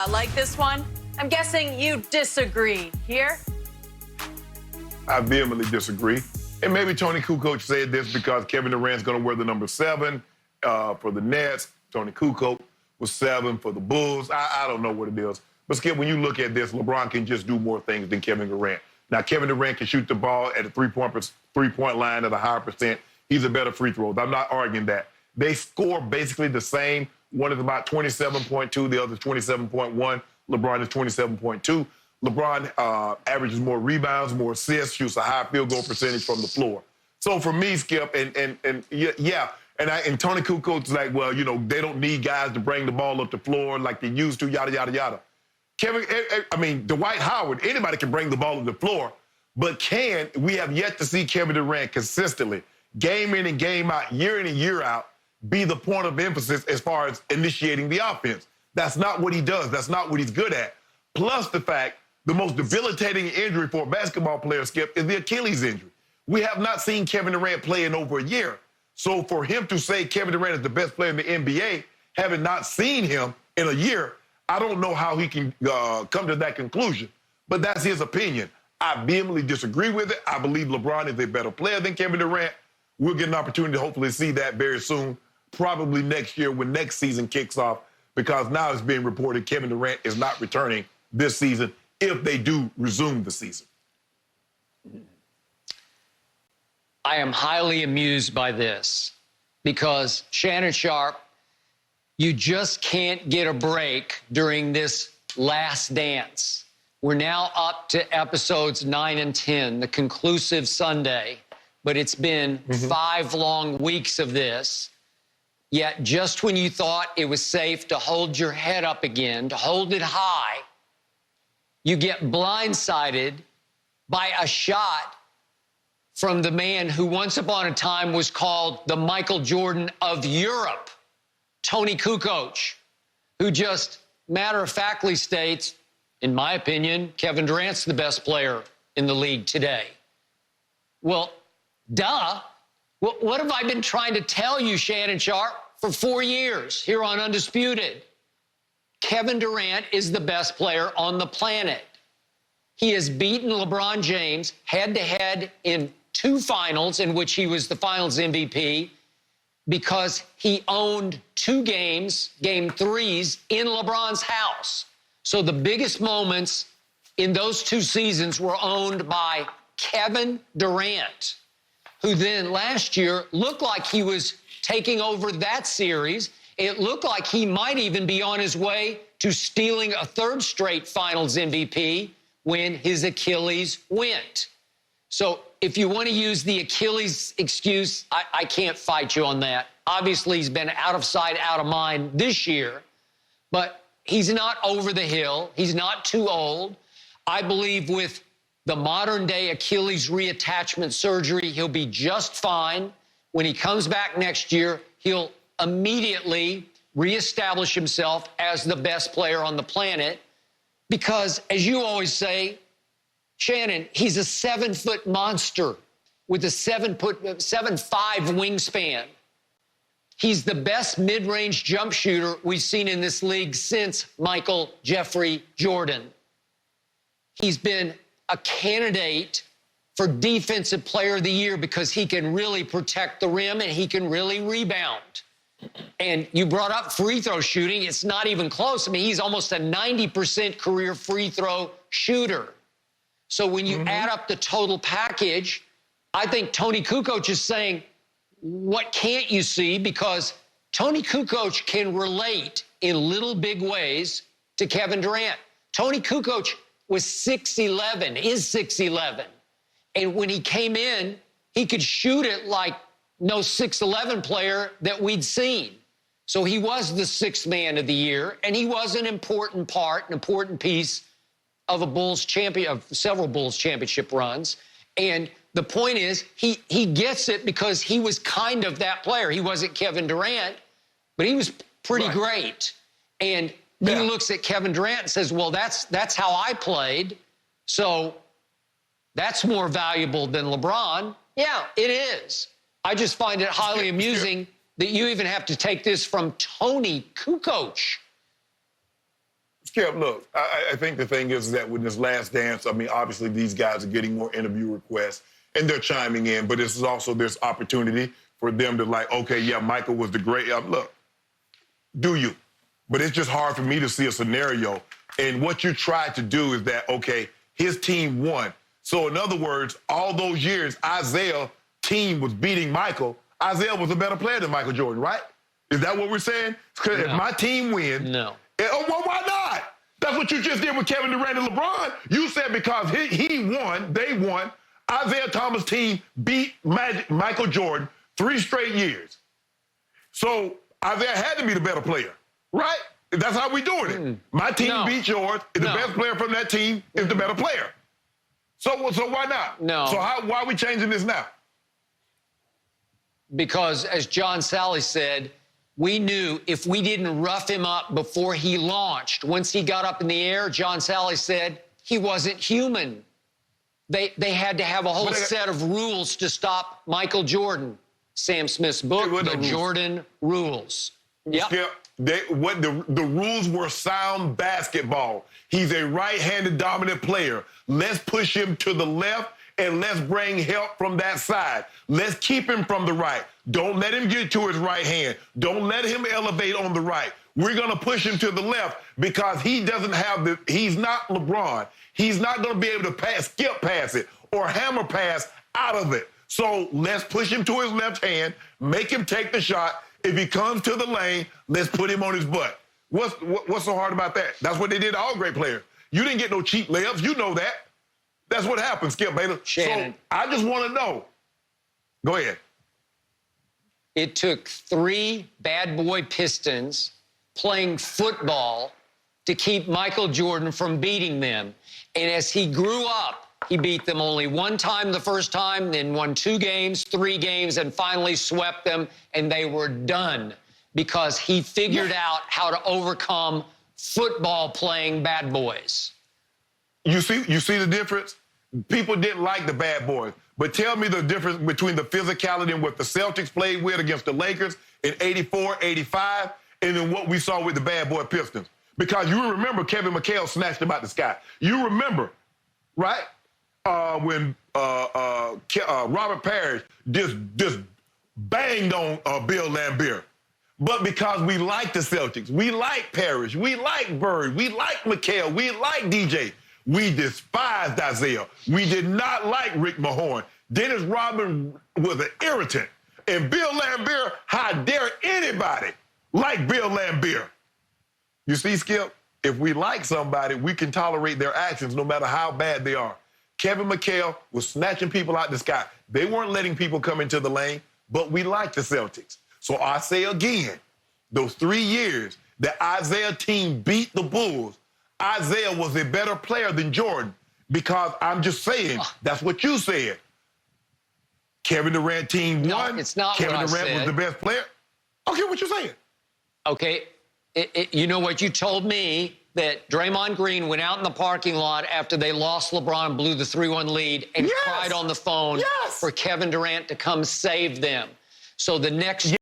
I like this one. I'm guessing you disagree here. I vehemently disagree. And maybe Tony Kukoc said this because Kevin Durant's going to wear the number 7 for the Nets. Tony Kukoc was 7 for the Bulls. I don't know what it is. But, Skip, when you look at this, LeBron can just do more things than Kevin Durant. Now, Kevin Durant can shoot the ball at a three-point line at a higher percent. He's a better free thrower. I'm not arguing that. They score basically the same. One is about 27.2, the other is 27.1. LeBron is 27.2. LeBron averages more rebounds, more assists, shoots a high field goal percentage from the floor. So for me, Skip, and Tony Kukoc's like, well, you know, they don't need guys to bring the ball up the floor like they used to, yada, yada, yada. Dwight Howard, anybody can bring the ball up the floor, but we have yet to see Kevin Durant consistently, game in and game out, year in and year out, be the point of emphasis as far as initiating the offense. That's not what he does. That's not what he's good at. Plus the fact, the most debilitating injury for a basketball player, Skip, is the Achilles injury. We have not seen Kevin Durant play in over a year. So for him to say Kevin Durant is the best player in the NBA, having not seen him in a year, I don't know how he can come to that conclusion. But that's his opinion. I vehemently disagree with it. I believe LeBron is a better player than Kevin Durant. We'll get an opportunity to hopefully see that very soon, probably next year when next season kicks off, because now it's being reported Kevin Durant is not returning this season if they do resume the season. I am highly amused by this because, Shannon Sharp, you just can't get a break during this last dance. We're now up to episodes 9 and 10, the conclusive Sunday, but it's been 5 long weeks of this. Yet just when you thought it was safe to hold your head up again, to hold it high, you get blindsided by a shot from the man who once upon a time was called the Michael Jordan of Europe, Tony Kukoc, who just matter-of-factly states, in my opinion, Kevin Durant's the best player in the league today. Well, duh. What have I been trying to tell you, Shannon Sharp, for 4 years here on Undisputed? Kevin Durant is the best player on the planet. He has beaten LeBron James head-to-head in 2 finals in which he was the finals MVP because he owned 2 games, game 3s, in LeBron's house. So the biggest moments in those 2 seasons were owned by Kevin Durant, who then last year looked like he was taking over that series. It looked like he might even be on his way to stealing a 3rd straight finals MVP when his Achilles went. So if you want to use the Achilles excuse, I can't fight you on that. Obviously, he's been out of sight, out of mind this year, but he's not over the hill. He's not too old. I believe with the modern-day Achilles reattachment surgery, he'll be just fine. When he comes back next year, he'll immediately reestablish himself as the best player on the planet because, as you always say, Shannon, he's a 7-foot monster with a 7'5" wingspan. He's the best mid-range jump shooter we've seen in this league since Michael Jeffrey Jordan. He's been a candidate for Defensive Player of the Year because he can really protect the rim and he can really rebound. And you brought up free throw shooting. It's not even close. I mean, he's almost a 90% career free throw shooter. So when you add up the total package, I think Tony Kukoc is saying, what can't you see? Because Tony Kukoc can relate in little big ways to Kevin Durant. Tony Kukoc was 6'11", is 6'11". And when he came in, he could shoot it like no 6'11" player that we'd seen. So he was the 6th man of the year, and he was an important part, an important piece of several Bulls championship runs. And the point is, he gets it because he was kind of that player. He wasn't Kevin Durant, but he was pretty great. And he looks at Kevin Durant and says, well, that's how I played, so that's more valuable than LeBron. Yeah, it is. I just find it highly amusing that you even have to take this from Tony Kukoc. Skip, look, I think the thing is that with this last dance, I mean, obviously these guys are getting more interview requests and they're chiming in, but this is also this opportunity for them to like, okay, yeah, Michael was the great. Look, do you? But it's just hard for me to see a scenario. And what you tried to do is that, okay, his team won. So in other words, all those years, Isaiah's team was beating Michael. Isaiah was a better player than Michael Jordan, right? Is that what we're saying? Because if my team wins, no. Oh, well, why not? That's what you just did with Kevin Durant and LeBron. You said because he won, they won. Isaiah Thomas' team beat Michael Jordan 3 straight years. So Isaiah had to be the better player, right? That's how we doing it. My team beat yours. The best player from that team is the better player. So why not? No. So why are we changing this now? Because as John Sally said, we knew if we didn't rough him up before he launched, once he got up in the air, John Sally said he wasn't human. They had to have a whole set of rules to stop Michael Jordan. Sam Smith's book, The Jordan Rules. Yep. Yeah, the rules were sound basketball. He's a right-handed dominant player. Let's push him to the left and let's bring help from that side. Let's keep him from the right. Don't let him get to his right hand. Don't let him elevate on the right. We're going to push him to the left because he doesn't have he's not LeBron. He's not going to be able to skip pass it or hammer pass out of it. So let's push him to his left hand, make him take the shot. If he comes to the lane, let's put him on his butt. What's so hard about that? That's what they did to all great players. You didn't get no cheap layups. You know that. That's what happened, Skip Baylor. Shannon. So I just want to know. Go ahead. It took 3 bad boy Pistons playing football to keep Michael Jordan from beating them. And as he grew up, he beat them only 1 time the first time, then won 2 games, 3 games, and finally swept them, and they were done because he figured out how to overcome football-playing bad boys. You see the difference? People didn't like the bad boys. But tell me the difference between the physicality and what the Celtics played with against the Lakers in 84, 85, and then what we saw with the bad boy Pistons. Because you remember Kevin McHale snatched him out the sky. You remember, right? When Robert Parrish just banged on Bill Laimbeer. But because we like the Celtics, we like Parrish, we like Bird, we like McHale, we like DJ, we despised Isaiah. We did not like Rick Mahorn. Dennis Rodman was an irritant. And Bill Laimbeer, how dare anybody like Bill Laimbeer? You see, Skip, if we like somebody, we can tolerate their actions no matter how bad they are. Kevin McHale was snatching people out the sky. They weren't letting people come into the lane, but we like the Celtics. So I say again, those 3 years that Isaiah team beat the Bulls, Isaiah was a better player than Jordan because I'm just saying, that's what you said. Kevin Durant team won. No, it's not Kevin what I Durant said. was the best player. Okay, what you saying? Okay, you know what you told me? That Draymond Green went out in the parking lot after they lost LeBron, blew the 3-1 lead, and cried on the phone for Kevin Durant to come save them. So the next